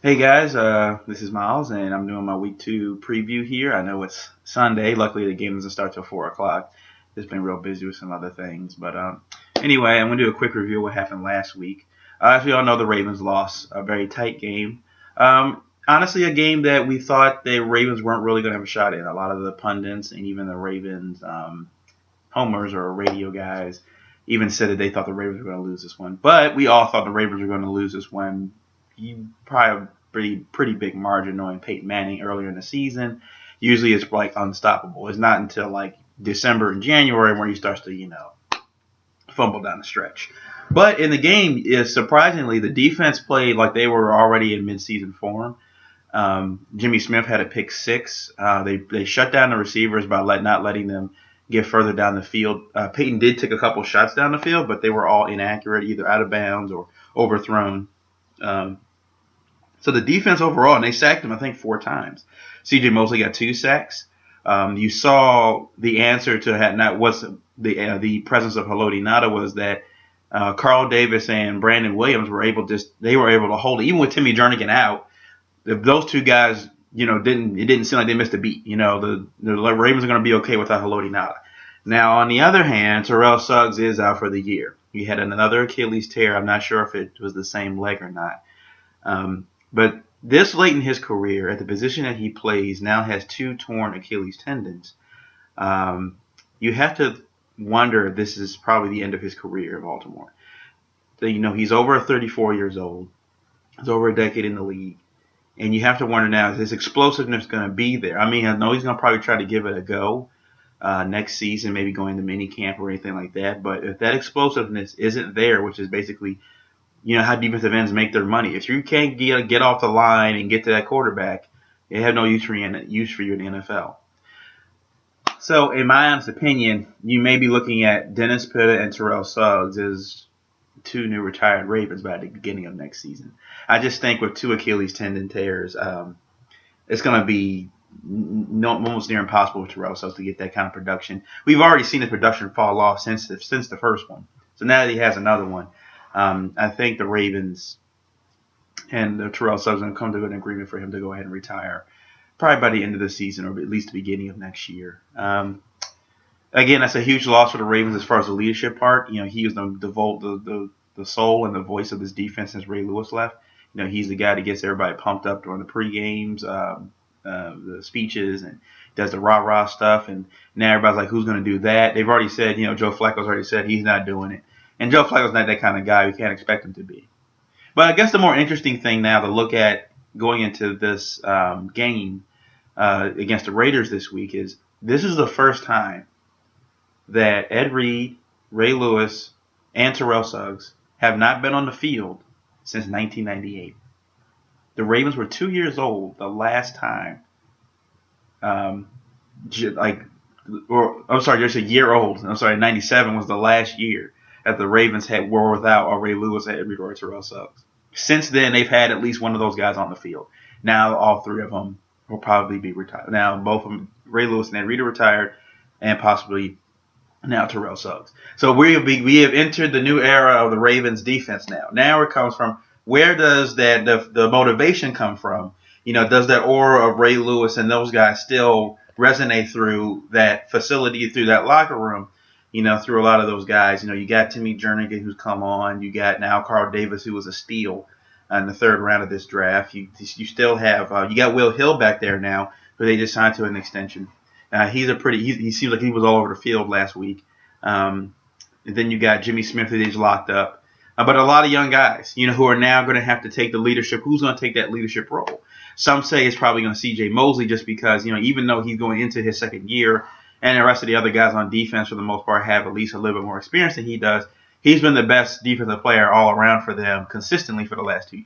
Hey guys, this is Miles, and I'm doing my week 2 preview here. I know it's Sunday. Luckily, the game doesn't start till 4 o'clock. Just been real busy with some other things, but anyway, I'm gonna do a quick review of what happened last week. As we all know, the Ravens lost a very tight game. Honestly, a game that we thought the Ravens weren't really gonna have a shot in. A lot of the pundits and even the Ravens homers or radio guys even said that they thought the Ravens were going to lose this one. But we all thought the Ravens were going to lose this one. Probably a pretty big margin, knowing Peyton Manning earlier in the season. Usually it's like unstoppable. It's not until like December and January where he starts to fumble down the stretch. But in the game, is surprisingly the defense played like they were already in midseason form. Jimmy Smith had a pick six. They shut down the receivers by not letting them get further down the field. Peyton did take a couple shots down the field, but they were all inaccurate, either out of bounds or overthrown. So the defense overall, and they sacked him, I think, 4 times. C.J. Mosley got 2 sacks. You saw the answer to that. Not what's the presence of Haloti Ngata was that Carl Davis and Brandon Williams were able to hold it, even with Timmy Jernigan out. Those two guys, it didn't seem like they missed a beat. The Ravens are going to be okay without Haloti Ngata. Now, on the other hand, Terrell Suggs is out for the year. He had another Achilles tear. I'm not sure if it was the same leg or not. But this late in his career, at the position that he plays, now has 2 torn Achilles tendons. You have to wonder if this is probably the end of his career in Baltimore. So, he's over 34 years old. He's over a decade in the league. And you have to wonder now, is his explosiveness going to be there? I mean, I know he's going to probably try to give it a go next season, maybe going to mini camp or anything like that. But if that explosiveness isn't there, which is basically, how defensive ends make their money. If you can't get off the line and get to that quarterback, they have no use for you in the NFL. So, in my honest opinion, you may be looking at Dennis Pitta and Terrell Suggs as 2 new retired Ravens by the beginning of next season. I just think with 2 Achilles tendon tears, it's going to be almost near impossible for Terrell Suggs to get that kind of production. We've already seen his production fall off since the first one. So now that he has another one, I think the Ravens and Terrell Suggs are going to come to an agreement for him to go ahead and retire probably by the end of the season or at least the beginning of next year. Again, that's a huge loss for the Ravens as far as the leadership part. He was the soul and the voice of this defense since Ray Lewis left. He's the guy that gets everybody pumped up during the pre-games, the speeches, and does the rah-rah stuff. And now everybody's like, who's going to do that? They've already said, Joe Flacco's already said he's not doing it. And Joe Flacco's not that kind of guy. We can't expect him to be. But I guess the more interesting thing now to look at going into this game against the Raiders this week is this is the first time that Ed Reed, Ray Lewis, and Terrell Suggs have not been on the field since 1998. The Ravens were 2 years old the last time. Just a year old. 97 was the last year that the Ravens were without Ray Lewis, Ed Reed, or Terrell Suggs. Since then, they've had at least one of those guys on the field. Now, all 3 of them will probably be retired. Now, both of them, Ray Lewis and Ed Reed, are retired, and possibly now Terrell Suggs. So we have entered the new era of the Ravens defense now. Now it comes from, where does the motivation come from? Does that aura of Ray Lewis and those guys still resonate through that facility, through that locker room? Through a lot of those guys. You got Timmy Jernigan who's come on. You got now Carl Davis, who was a steal in the 3rd round of this draft. You still have you got Will Hill back there now, who they just signed to an extension. He seems like he was all over the field last week. And then you got Jimmy Smith, who they just locked up. But a lot of young guys, who are now going to have to take the leadership. Who's going to take that leadership role? Some say it's probably going to C.J. Mosley, just because, even though he's going into his 2nd year, and the rest of the other guys on defense, for the most part, have at least a little bit more experience than he does. He's been the best defensive player all around for them consistently for the last year.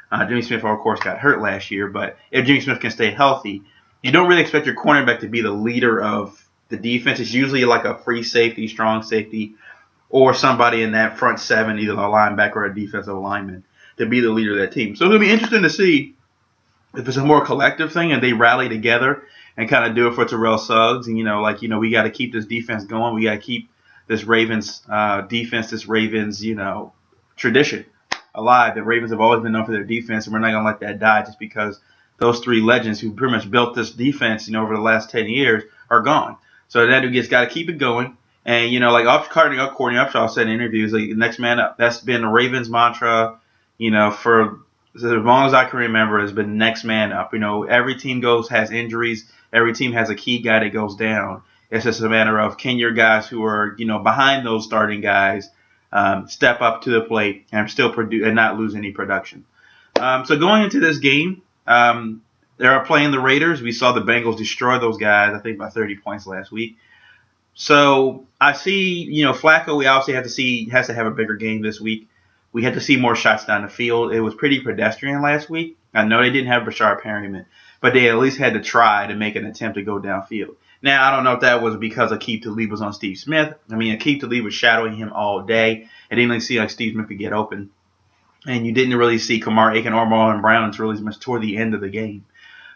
Jimmy Smith, of course, got hurt last year, but if Jimmy Smith can stay healthy, you don't really expect your cornerback to be the leader of the defense. It's usually like a free safety, strong safety, or somebody in that front 7, either a linebacker or a defensive lineman, to be the leader of that team. So it'll be interesting to see if it's a more collective thing and they rally together and kind of do it for Terrell Suggs. And, we got to keep this defense going. We got to keep this Ravens defense, this Ravens, tradition. alive, the Ravens have always been known for their defense, and we're not going to let that die just because those three legends who pretty much built this defense, over the last 10 years are gone. So that dude got to keep it going. And, like Courtney Upshaw said in interviews, like, next man up. That's been the Ravens mantra, for as long as I can remember, has been next man up. Every team has injuries. Every team has a key guy that goes down. It's just a matter of, can your guys who are, behind those starting guys step up to the plate and still produce and not lose any production. So going into this game, they are playing the Raiders. We saw the Bengals destroy those guys, I think, by 30 points last week. So I see, Flacco, we obviously has to have a bigger game this week. We had to see more shots down the field. It was pretty pedestrian last week. I know they didn't have Brashard Perryman, but they at least had to try to make an attempt to go downfield. Now, I don't know if that was because Aqib Talib was on Steve Smith. I mean, Aqib Talib was shadowing him all day. I didn't really see like Steve Smith could get open. And you didn't really see Kamar Aiken or Marlon Brown until really much toward the end of the game.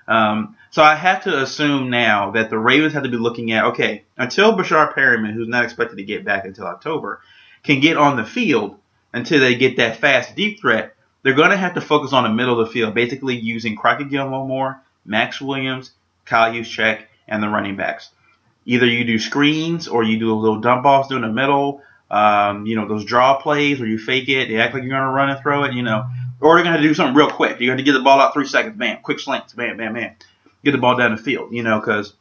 So I have to assume now that the Ravens have to be looking at, okay, until Brashard Perryman, who's not expected to get back until October, can get on the field until they get that fast deep threat, they're going to have to focus on the middle of the field, basically using Crockett Gilmore more, Max Williams, Kyle Juszczyk, and the running backs. Either you do screens or you do a little dump offs through the middle, those draw plays where you fake it, they act like you're going to run and throw it, or they're going to do something real quick. You're going to get the ball out 3 seconds, bam, quick slants, bam, bam, bam. Get the ball down the field, because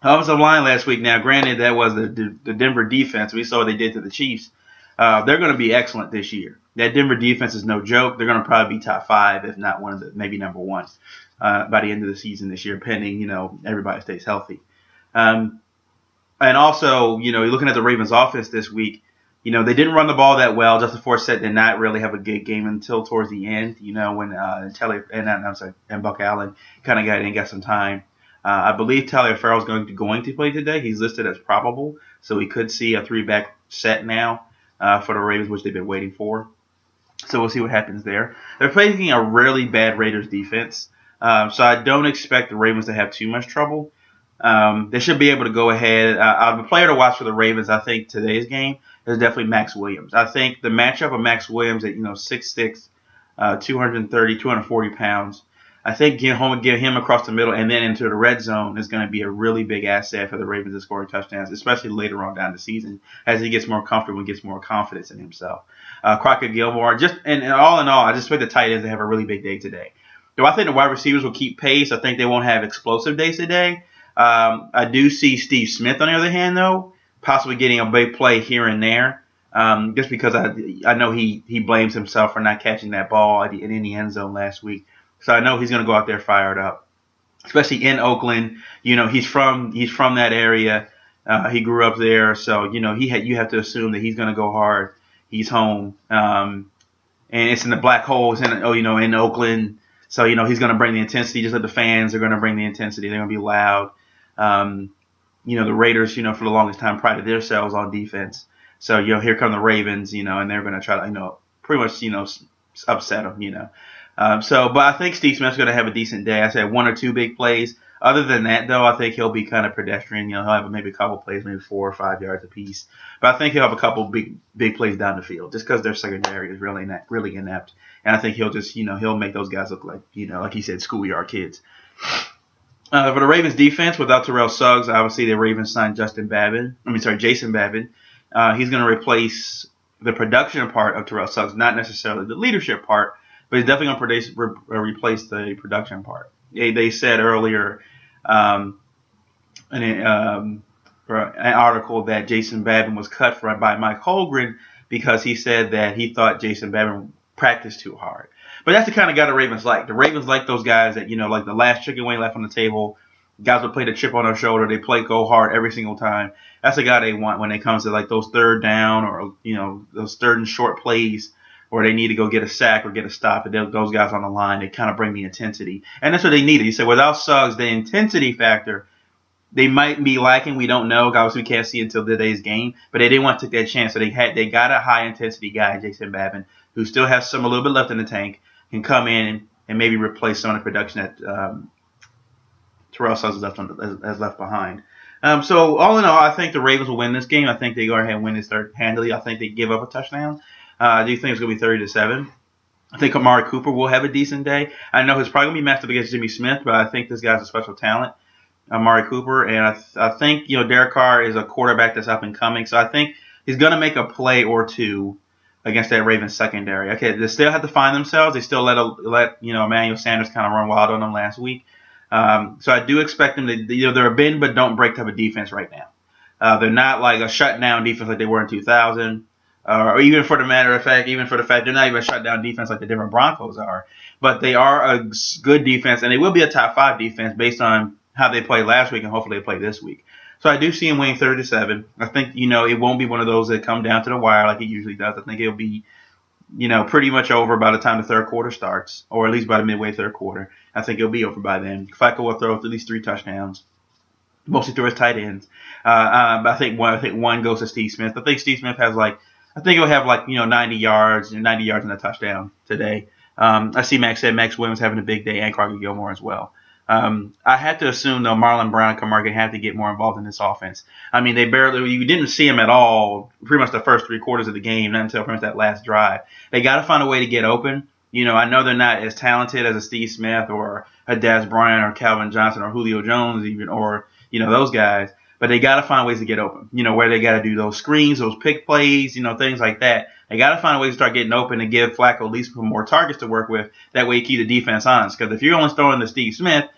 offensive line last week, now granted that was the Denver defense. We saw what they did to the Chiefs. They're going to be excellent this year. That Denver defense is no joke. They're going to probably be top 5, if not one of the, maybe number 1 by the end of the season this year, pending, everybody stays healthy. And also, you're looking at the Ravens offense this week. They didn't run the ball that well. Justin Forsett did not really have a good game until towards the end, when and Buck Allen kind of got in, got some time. I believe Taliaferro is going to play today. He's listed as probable, so we could see a 3-back set now for the Ravens, which they've been waiting for. So we'll see what happens there. They're facing a really bad Raiders defense, so I don't expect the Ravens to have too much trouble. They should be able to go ahead. The player to watch for the Ravens, I think, today's game is definitely Max Williams. I think the matchup of Max Williams at 6'6", 230, 240 pounds, I think get him across the middle and then into the red zone is going to be a really big asset for the Ravens to score touchdowns, especially later on down the season as he gets more comfortable and gets more confidence in himself. Crockett Gilmore, and all in all, I just expect the tight ends to have a really big day today. Do I think the wide receivers will keep pace? I think they won't have explosive days today. I do see Steve Smith, on the other hand, though, possibly getting a big play here and there, just because I know he blames himself for not catching that ball in the end zone last week. So I know he's going to go out there fired up, especially in Oakland. He's from that area. He grew up there, so you have to assume that he's going to go hard. He's home, and it's in the black holes in Oakland. So he's going to bring the intensity, just like the fans are going to bring the intensity. They're going to be loud. The Raiders, for the longest time prided themselves on defense. So, here come the Ravens, and they're going to try to, pretty much, upset them, but I think Steve Smith's going to have a decent day. I said 1 or 2 big plays. Other than that, though, I think he'll be kind of pedestrian. He'll have maybe a couple plays, maybe 4 or 5 yards apiece. But I think he'll have a couple big plays down the field just because their secondary is really inept. And I think he'll just, he'll make those guys look like, like he said, schoolyard kids. For the Ravens defense, without Terrell Suggs, obviously the Ravens signed Jason Babin. He's going to replace the production part of Terrell Suggs, not necessarily the leadership part, but he's definitely going to replace the production part. They said earlier in an article that Jason Babin was cut by Mike Holmgren because he said that he thought Jason Babin practiced too hard. But that's the kind of guy the Ravens like. The Ravens like those guys that, like the last chicken wing left on the table, guys that play the chip on their shoulder, they go hard every single time. That's the guy they want when it comes to like those third down or, those third and short plays where they need to go get a sack or get a stop. And those guys on the line, they kind of bring the intensity. And that's what they needed. He said without Suggs, the intensity factor, they might be lacking. We don't know. Obviously, we can't see until today's game. But they didn't want to take that chance. So they got a high-intensity guy, Jason Babin, who still has a little bit left in the tank, can come in and maybe replace some of the production that Terrell Suggs has left behind. So all in all, I think the Ravens will win this game. I think they go ahead and win this handily. I think they give up a touchdown. Do you think it's going to be 30-7? I think Amari Cooper will have a decent day. I know he's probably going to be matched up against Jimmy Smith, but I think this guy's a special talent, Amari Cooper. And I think, Derek Carr is a quarterback that's up and coming. So I think he's going to make a play or two against that Ravens secondary. Okay, they still have to find themselves. They still let Emmanuel Sanders kind of run wild on them last week. So I do expect them to, they're a bend but don't break type of defense right now. They're not like a shutdown defense like they were in 2000. Or even for the fact they're not even a shutdown defense like the Denver Broncos are. But they are a good defense, and they will be a top 5 defense based on how they played last week and hopefully they play this week. So I do see them winning 30-7. I think, it won't be one of those that come down to the wire like it usually does. I think it'll be, pretty much over by the time the third quarter starts, or at least by the midway third quarter. I think it'll be over by then. Flacco will throw at least 3 touchdowns, mostly through his tight ends. But I think one goes to Steve Smith. I think Steve Smith has he'll have 90 yards and a touchdown today. I see Max Williams having a big day and Carter Gilmore as well. I had to assume, though, Marlon Brown and Kamara can have to get more involved in this offense. I mean, you didn't see him at all pretty much the first 3 quarters of the game, not until pretty much that last drive. They got to find a way to get open. I know they're not as talented as a Steve Smith or a Dez Bryant or Calvin Johnson or Julio Jones even, or, those guys. But they got to find ways to get open, where they got to do those screens, those pick plays, things like that. They got to find ways to start getting open and give Flacco at least more targets to work with. That way you keep the defense honest. Because if you're only throwing to Steve Smith,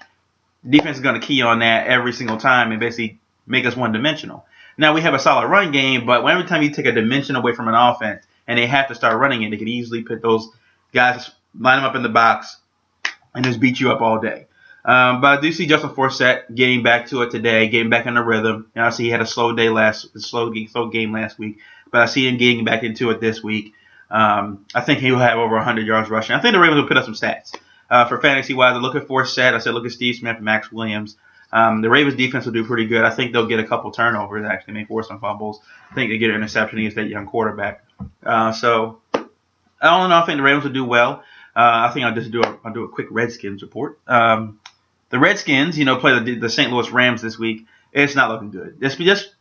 defense is going to key on that every single time and basically make us one-dimensional. Now, we have a solid run game, but every time you take a dimension away from an offense and they have to start running it, they can easily put those guys, line them up in the box, and just beat you up all day. But I do see Justin Forsett getting back to it today, getting back in the rhythm. And obviously, he had a slow game last week, but I see him getting back into it this week. I think he will have over 100 yards rushing. I think the Ravens will put up some stats. For fantasy-wise, I look at Forsett. I said look at Steve Smith and Max Williams. The Ravens defense will do pretty good. I think they'll get a couple turnovers, actually, may force some fumbles. I think they get an interception against that young quarterback. So, all in all, I think the Ravens will do well. I think I'll do a quick Redskins report. The Redskins, play the St. Louis Rams this week. It's not looking good.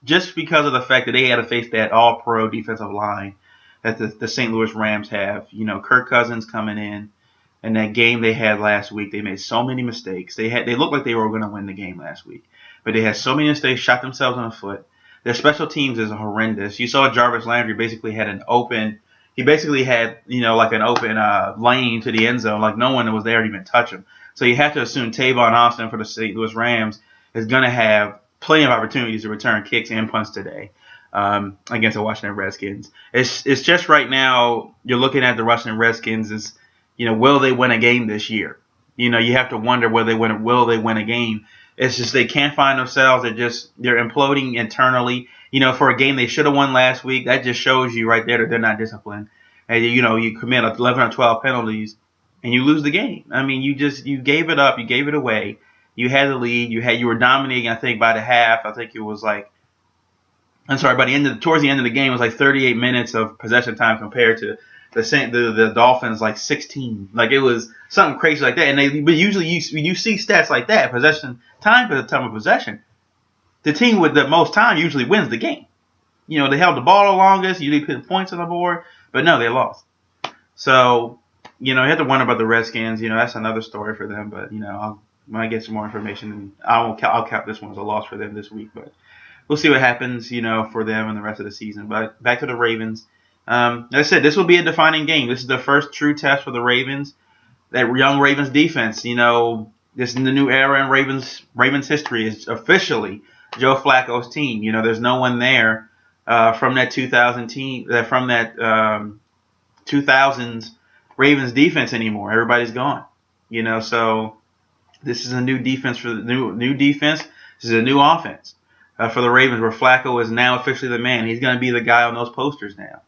Just because of the fact that they had to face that all-pro defensive line that the St. Louis Rams have. Kirk Cousins coming in that game they had last week. They made so many mistakes. They looked like they were going to win the game last week, but they had so many mistakes, shot themselves in the foot. Their special teams is horrendous. You saw Jarvis Landry basically had an open. He basically had an open lane to the end zone, like no one was there to even touch him. So you have to assume Tavon Austin for the St. Louis Rams is going to have plenty of opportunities to return kicks and punts today against the Washington Redskins. It's just right now you're looking at the Washington Redskins as, will they win a game this year? You have to wonder will they win a game. It's just they can't find themselves. They're imploding internally. For a game they should have won last week, that just shows you right there that they're not disciplined. And you commit 11 or 12 penalties and you lose the game. I mean, you gave it up, you gave it away. You had the lead, you were dominating. I think by the half, I think it was towards the end of the game, it was like 38 minutes of possession time compared to the Dolphins 16. It was something crazy like that. But usually you see stats like that, possession time for the time of possession. The team with the most time usually wins the game. They held the ball the longest, usually put points on the board, but no, they lost. So, you have to wonder about the Redskins. That's another story for them. But, when I get some more information, I'll count this one as a loss for them this week. But we'll see what happens, for them and the rest of the season. But back to the Ravens. Like I said, this will be a defining game. This is the first true test for the Ravens. That young Ravens defense, this is the new era in Ravens history. Is officially Joe Flacco's team. There's no one there from that 2000 team, from that 2000s Ravens defense anymore. Everybody's gone. So this is a new defense for the new defense. This is a new offense for the Ravens, where Flacco is now officially the man. He's going to be the guy on those posters now.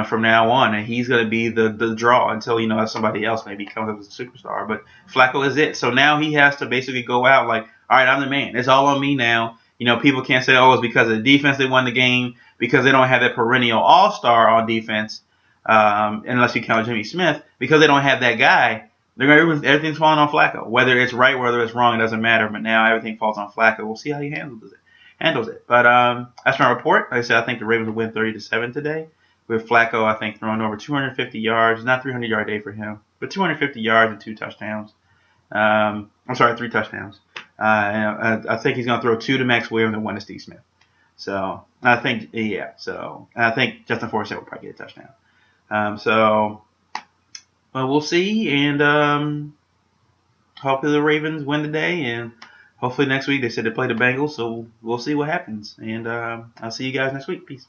From now on, and he's going to be the draw until somebody else maybe comes up as a superstar. But Flacco is it. So now he has to basically go out all right, I'm the man. It's all on me now. People can't say, it's because of the defense they won the game, because they don't have that perennial all-star on defense, unless you count Jimmy Smith, because they don't have that guy. Everything's falling on Flacco. Whether it's right, whether it's wrong, it doesn't matter. But now everything falls on Flacco. We'll see how he handles it. But that's my report. Like I said, I think the Ravens will win 30-7 today. with Flacco, I think, throwing over 250 yards. Not 300-yard day for him, but 250 yards and 2 touchdowns. I'm sorry, 3 touchdowns. I think he's going to throw 2 to Max Williams and 1 to Steve Smith. So I think, yeah. So I think Justin Forsett will probably get a touchdown. Well, we'll see, and hopefully the Ravens win today, and hopefully next week they said they play the Bengals, so we'll see what happens. And I'll see you guys next week. Peace.